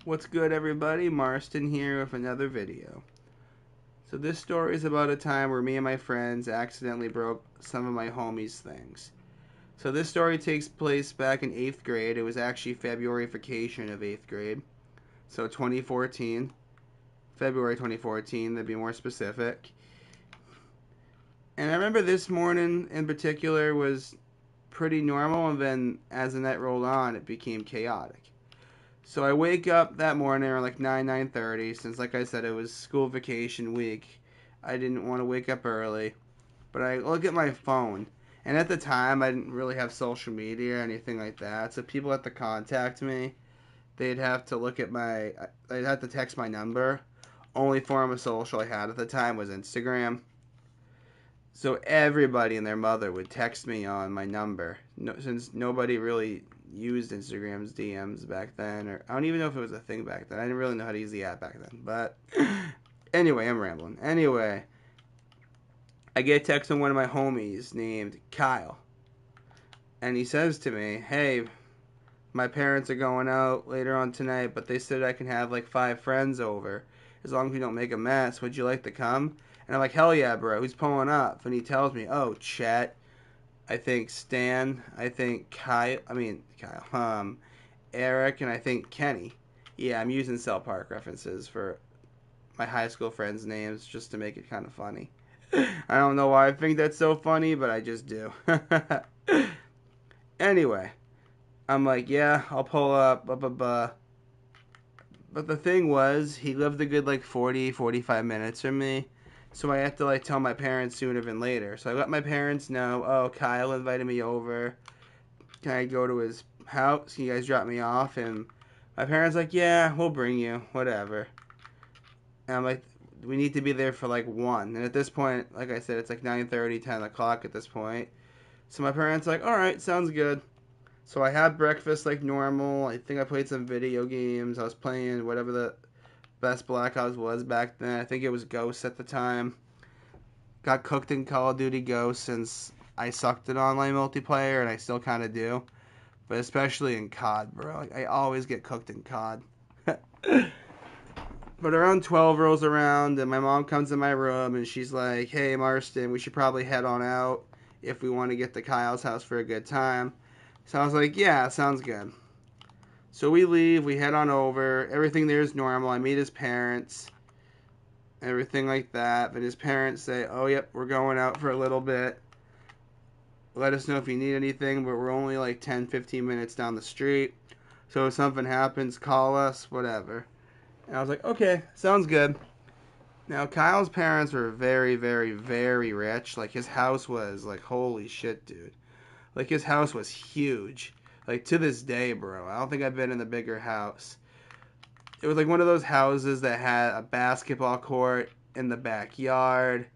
What's good, everybody? Marston here with another video. So this story is about a time where me and my friends accidentally broke some of my homies' things. So this story takes place back in 8th grade. It was actually February vacation of 8th grade. So 2014. February 2014, to be more specific. And I remember this morning in particular was pretty normal, and then as the night rolled on, it became chaotic. So I wake up that morning around like 9:30, since like I said it was school vacation week. I didn't want to wake up early, but I look at my phone, and at the time I didn't really have social media or anything like that. So people had to contact me. They'd have to look at they'd have to text my number. Only form of social I had at the time was Instagram. So everybody and their mother would text me on my number, since nobody really used Instagram's DMs back then, or I don't even know if it was a thing back then. I didn't really know how to use the app back then. But anyway, I'm rambling. Anyway, I get a text from one of my homies named Kyle, and he says to me, "Hey, my parents are going out later on tonight, but they said I can have like 5 friends over as long as we don't make a mess. Would you like to come?" And I'm like, "Hell yeah, bro. Who's pulling up?" And he tells me, "Oh, Chet, I think Stan, I think Kyle, Eric, and I think Kenny." Yeah, I'm using Cell Park references for my high school friends' names just to make it kind of funny. I don't know why I think that's so funny, but I just do. Anyway, I'm like, yeah, I'll pull up, blah, blah, blah. But the thing was, he lived a good like 40, 45 minutes from me. So I had to like tell my parents sooner than later. So I let my parents know, oh, Kyle invited me over. Can I go to his house? Can you guys drop me off? And my parents like, yeah, we'll bring you, whatever. And I'm like, we need to be there for like 1. And at this point, like I said, it's like 9:30, 10 o'clock at this point. So my parents like, all right, sounds good. So I had breakfast like normal. I think I played some video games. I was playing whatever the best Black Ops was back then. I think it was Ghosts at the time. Got cooked in Call of Duty Ghosts since I sucked at online multiplayer, and I still kind of do. But especially in COD, bro. Like, I always get cooked in COD. But around 12 rolls around, and my mom comes in my room, and she's like, "Hey, Marston, we should probably head on out if we want to get to Kyle's house for a good time." So I was like, "Yeah, sounds good." So we leave, we head on over. Everything there is normal. I meet his parents, everything like that. But his parents say, "Oh, yep, we're going out for a little bit. Let us know if you need anything, but we're only like 10, 15 minutes down the street. So if something happens, call us, whatever." And I was like, "Okay, sounds good." Now, Kyle's parents were very, very, very rich. Like, his house was, like, holy shit, dude. Like, his house was huge. Like, to this day, bro. I don't think I've been in a bigger house. It was like one of those houses that had a basketball court in the backyard.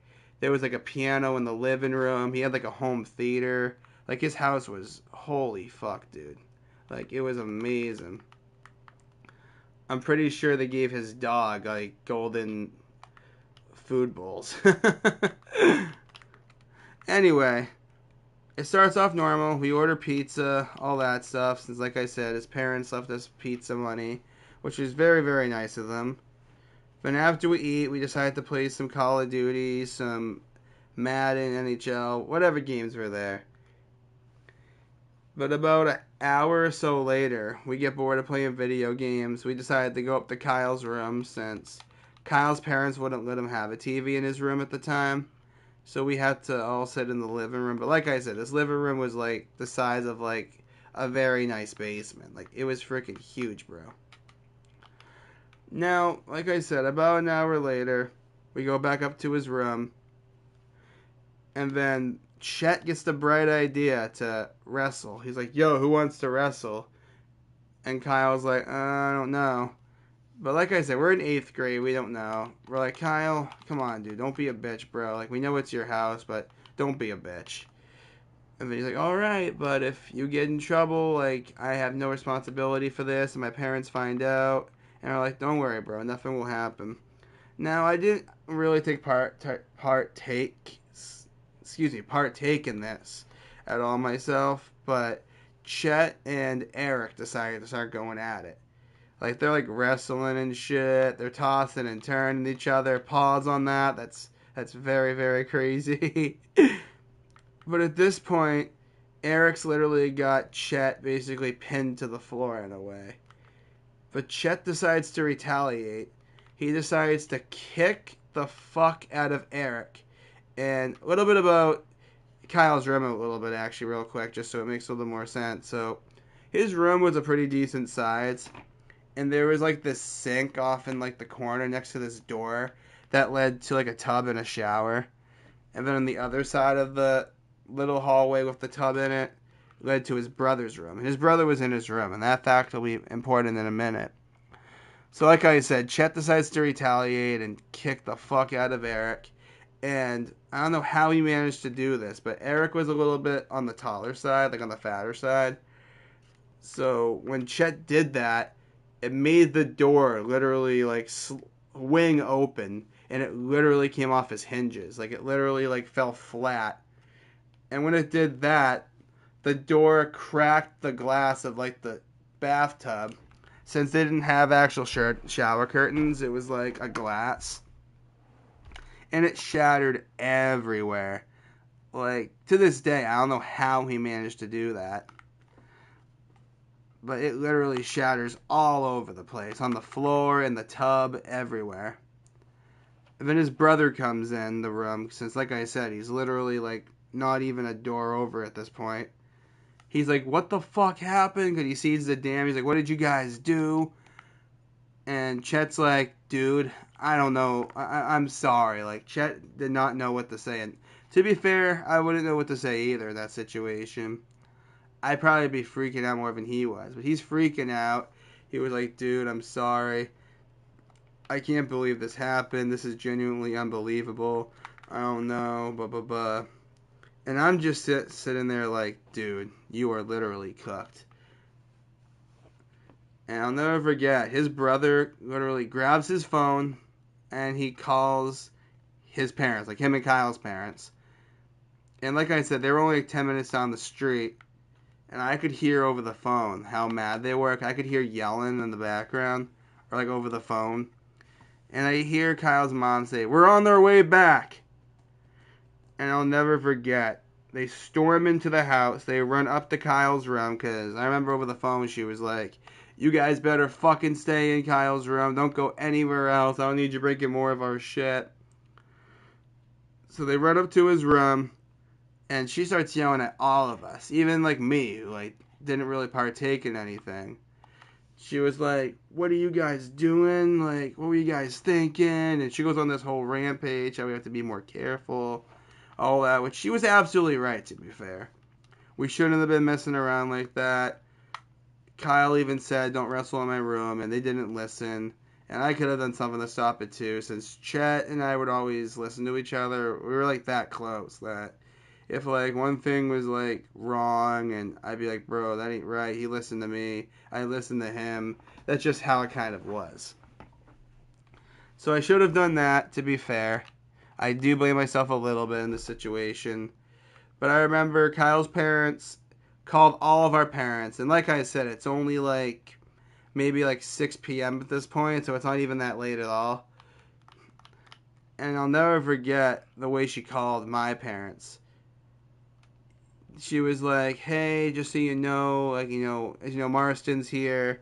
There was like a piano in the living room. He had like a home theater. Like his house was holy fuck, dude. Like it was amazing. I'm pretty sure they gave his dog like golden food bowls. Anyway, it starts off normal. We order pizza, all that stuff. Since, like I said, his parents left us pizza money, which is very, very nice of them. But after we eat, we decide to play some Call of Duty, some Madden, NHL, whatever games were there. But about an hour or so later, we get bored of playing video games. We decided to go up to Kyle's room since Kyle's parents wouldn't let him have a TV in his room at the time. So we had to all sit in the living room. But like I said, this living room was like the size of like a very nice basement. Like it was freaking huge, bro. Now, like I said, about an hour later, we go back up to his room, and then Chet gets the bright idea to wrestle. He's like, "Yo, who wants to wrestle?" And Kyle's like, "I don't know." But like I said, we're in 8th grade. We don't know. We're like, "Kyle, come on, dude. Don't be a bitch, bro. Like, we know it's your house, but don't be a bitch." And then he's like, "All right, but if you get in trouble, like, I have no responsibility for this, and my parents find out." And we're like, "Don't worry, bro. Nothing will happen." Now, I didn't really partake in this at all myself, but Chet and Eric decided to start going at it. Like, they're, like, wrestling and shit. They're tossing and turning each other. Pause on that. That's very, very crazy. But at this point, Eric's literally got Chet basically pinned to the floor in a way. But Chet decides to retaliate. He decides to kick the fuck out of Eric. And a little bit about Kyle's room, a little bit actually, real quick, just so it makes a little more sense. So, his room was a pretty decent size. And there was like this sink off in like the corner next to this door that led to like a tub and a shower. And then on the other side of the little hallway with the tub in it led to his brother's room. And his brother was in his room, and that fact will be important in a minute. So like I said, Chet decides to retaliate and kick the fuck out of Eric. And I don't know how he managed to do this, but Eric was a little bit on the taller side, like on the fatter side. So when Chet did that, it made the door literally like swing open, and it literally came off his hinges. Like it literally like fell flat. And when it did that, the door cracked the glass of like the bathtub. Since they didn't have actual shower curtains, it was like a glass. And it shattered everywhere. Like, to this day, I don't know how he managed to do that. But it literally shatters all over the place. On the floor, in the tub, everywhere. And then his brother comes in the room, since like I said, he's literally like not even a door over at this point. He's like, what the fuck happened? Because he sees the dam. He's like, what did you guys do? And Chet's like, dude, I don't know. I'm sorry. Like, Chet did not know what to say. And to be fair, I wouldn't know what to say either in that situation. I'd probably be freaking out more than he was. But he's freaking out. He was like, dude, I'm sorry. I can't believe this happened. This is genuinely unbelievable. I don't know. Blah, blah, blah. And I'm just sitting there like, dude, you are literally cooked. And I'll never forget, his brother literally grabs his phone and he calls his parents, like him and Kyle's parents. And like I said, they were only like 10 minutes down the street. And I could hear over the phone how mad they were. I could hear yelling in the background, or like over the phone. And I hear Kyle's mom say, we're on their way back. And I'll never forget, they storm into the house. They run up to Kyle's room, because I remember over the phone she was like, you guys better fucking stay in Kyle's room. Don't go anywhere else. I don't need you breaking more of our shit. So they run up to his room, and she starts yelling at all of us. Even like me, who like didn't really partake in anything. She was like, what are you guys doing? Like, what were you guys thinking? And she goes on this whole rampage, how we have to be more careful. All that, which she was absolutely right, to be fair. We shouldn't have been messing around like that. Kyle even said, don't wrestle in my room, and they didn't listen. And I could have done something to stop it too, since Chet and I would always listen to each other. We were like that close that if like one thing was like wrong, and I'd be like, bro, that ain't right. He listened to me. I listened to him. That's just how it kind of was. So I should have done that, to be fair. I do blame myself a little bit in this situation. But I remember Kyle's parents called all of our parents. And like I said, it's only like maybe like 6 p.m. at this point. So it's not even that late at all. And I'll never forget the way she called my parents. She was like, hey, just so you know, like, as you know, Marston's here.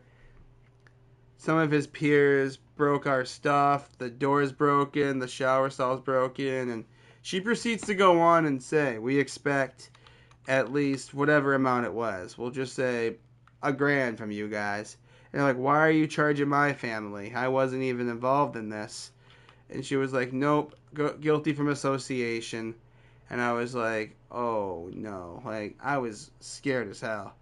Some of his peers broke our stuff. The door's broken. The shower stall's broken. And she proceeds to go on and say, we expect at least whatever amount it was. We'll just say $1,000 from you guys. And they're like, why are you charging my family? I wasn't even involved in this. And she was like, nope, guilty from association. And I was like, oh no. Like, I was scared as hell.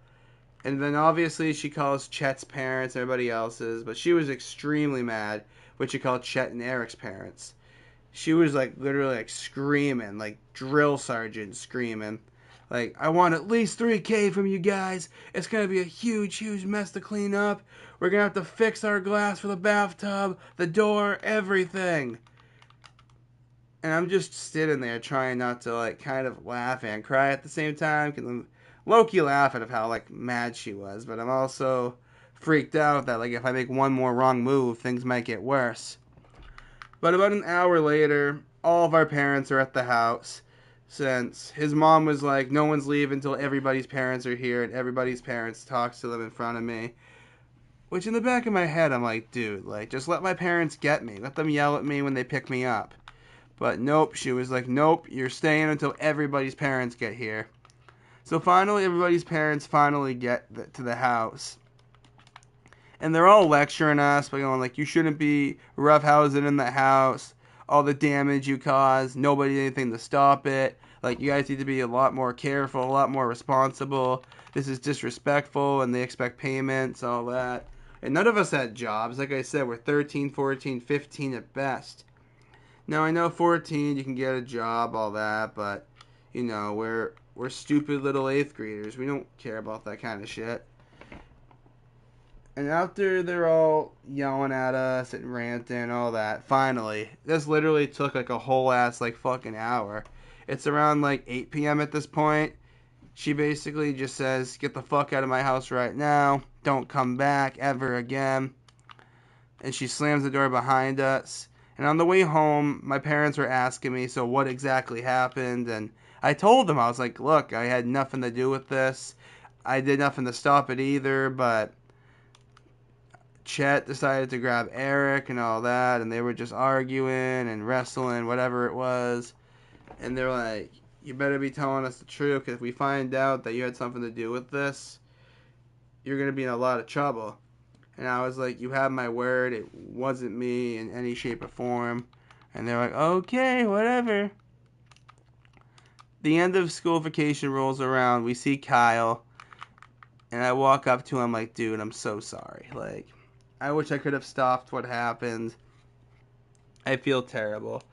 And then obviously she calls Chet's parents, everybody else's, but she was extremely mad when she called Chet and Eric's parents. She was like literally like screaming, like drill sergeant screaming. Like, I want at least $3,000 from you guys. It's going to be a huge, huge mess to clean up. We're going to have to fix our glass for the bathtub, the door, everything. And I'm just sitting there trying not to like kind of laugh and cry at the same time, because I'm low-key laughing of how like mad she was, but I'm also freaked out that like if I make one more wrong move, things might get worse. But about an hour later, all of our parents are at the house. Since his mom was like, no one's leaving until everybody's parents are here, and everybody's parents talks to them in front of me. Which in the back of my head, I'm like, dude, like, just let my parents get me. Let them yell at me when they pick me up. But nope, she was like, nope, you're staying until everybody's parents get here. So finally, everybody's parents finally get to the house. And they're all lecturing us by going like, you shouldn't be roughhousing in the house. All the damage you caused, nobody did anything to stop it. Like, you guys need to be a lot more careful, a lot more responsible. This is disrespectful, and they expect payments, all that. And none of us had jobs. Like I said, we're 13, 14, 15 at best. Now, I know 14, you can get a job, all that, but, you know, we're stupid little 8th graders. We don't care about that kind of shit. And after they're all yelling at us and ranting, all that, finally, this literally took like a whole ass like fucking hour. It's around like 8 p.m. at this point. She basically just says, get the fuck out of my house right now. Don't come back ever again. And she slams the door behind us. And on the way home, my parents were asking me, so what exactly happened? And I told them, I was like, look, I had nothing to do with this. I did nothing to stop it either, but Chet decided to grab Eric and all that, and they were just arguing and wrestling, whatever it was. And they're like, you better be telling us the truth, because if we find out that you had something to do with this, you're going to be in a lot of trouble. And I was like, you have my word, it wasn't me in any shape or form. And they're like, okay, whatever. The end of school vacation rolls around, we see Kyle, and I walk up to him like, dude, I'm so sorry. Like, I wish I could have stopped what happened. I feel terrible.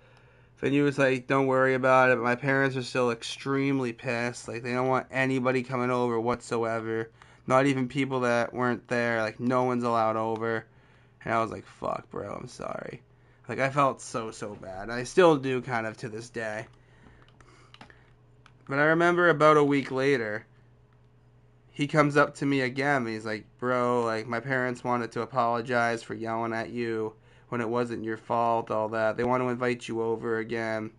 And he was like, don't worry about it. But my parents are still extremely pissed. Like, they don't want anybody coming over whatsoever. Not even people that weren't there. Like, no one's allowed over. And I was like, fuck, bro, I'm sorry. Like, I felt so bad. I still do kind of to this day. But I remember about a week later, he comes up to me again. And he's like, bro, like, my parents wanted to apologize for yelling at you when it wasn't your fault, all that. They want to invite you over again.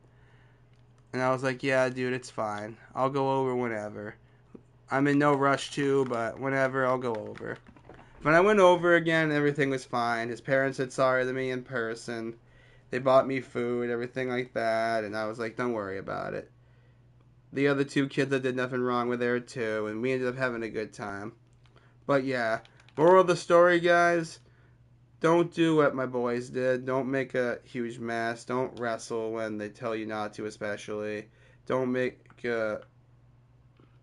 And I was like, yeah, dude, it's fine. I'll go over whenever. I'm in no rush to, but whenever, I'll go over. When I went over again, everything was fine. His parents said sorry to me in person. They bought me food, everything like that. And I was like, don't worry about it. The other 2 kids that did nothing wrong were there too. And we ended up having a good time. But yeah, moral of the story, guys. Don't do what my boys did. Don't make a huge mess. Don't wrestle when they tell you not to, especially. Don't make a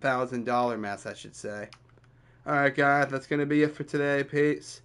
$1,000 mess, I should say. Alright, guys, that's going to be it for today. Peace.